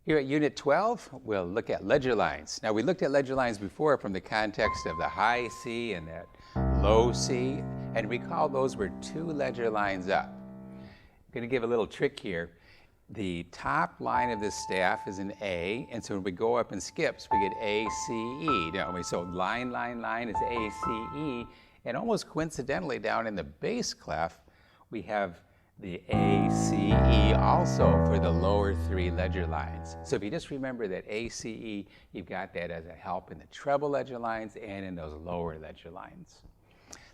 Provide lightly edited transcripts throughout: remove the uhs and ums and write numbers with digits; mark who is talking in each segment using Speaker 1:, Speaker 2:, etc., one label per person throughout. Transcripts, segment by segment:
Speaker 1: Here at Unit 12, we'll look at ledger lines. Now, we looked at ledger lines before from the context of the high C and that low C, and recall those were two ledger lines up. I'm going to give a little trick here. The top line of this staff is an A, and so when we go up in skips, we get A, C, E, don't we? So line, line, line is A, C, E, and almost coincidentally down in the bass clef, we have the A, C, E also for the lower three ledger lines. So if you just remember that A, C, E, you've got that as a help in the treble ledger lines and in those lower ledger lines.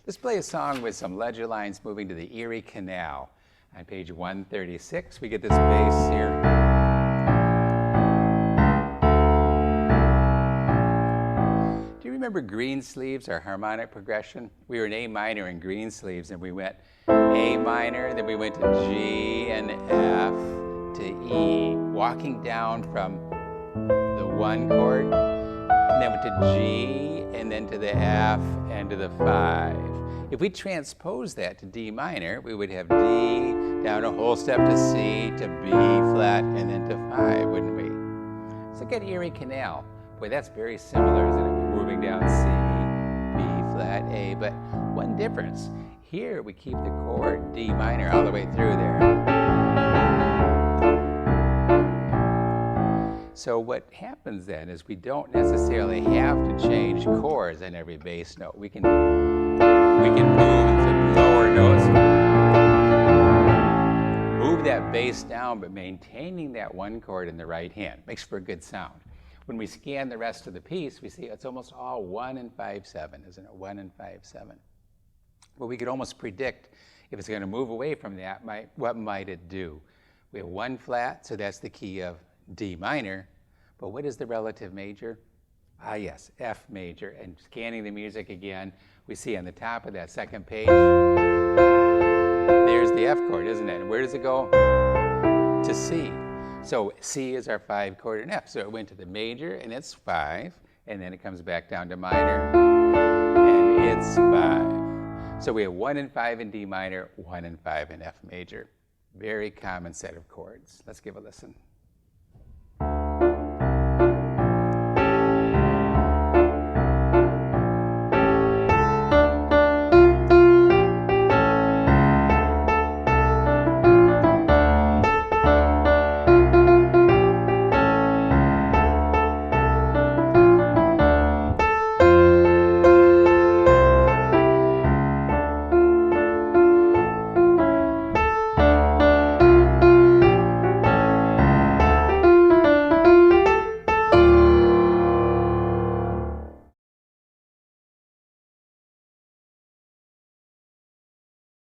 Speaker 1: Let's play a song with some ledger lines moving to the Erie Canal. On page 136, we get this bass here. Do you remember Greensleeves, our harmonic progression? We were in A minor in Greensleeves, and we went A minor, then we went to G and F to E, walking down from the 1 chord, and then went to G, and then to the F, and to the 5. If we transpose that to D minor, we would have D, down a whole step to C, to B flat, and then to 5, wouldn't we? Let's look at Erie Canal. Boy, that's very similar, isn't it? Moving down C, B flat, A, but one difference. Here we keep the chord D minor all the way through there. So what happens then is we don't necessarily have to change chords on every bass note. We can move to lower notes, move that bass down, but maintaining that 1 chord in the right hand. Makes for a good sound. When we scan the rest of the piece, we see it's almost all 1 and 5/7, isn't it? 1 and 5/7. Well, we could almost predict if it's going to move away from that, what might it do? We have 1 flat, so that's the key of D minor. But what is the relative major? Ah, yes, F major. And scanning the music again, we see on the top of that second page, there's the F chord, isn't it? And where does it go? To C. So C is our 5 chord in F. So it went to the major, and it's 5. And then it comes back down to minor, and it's 5. So we have 1 and 5 in D minor, 1 and 5 in F major. Very common set of chords. Let's give a listen.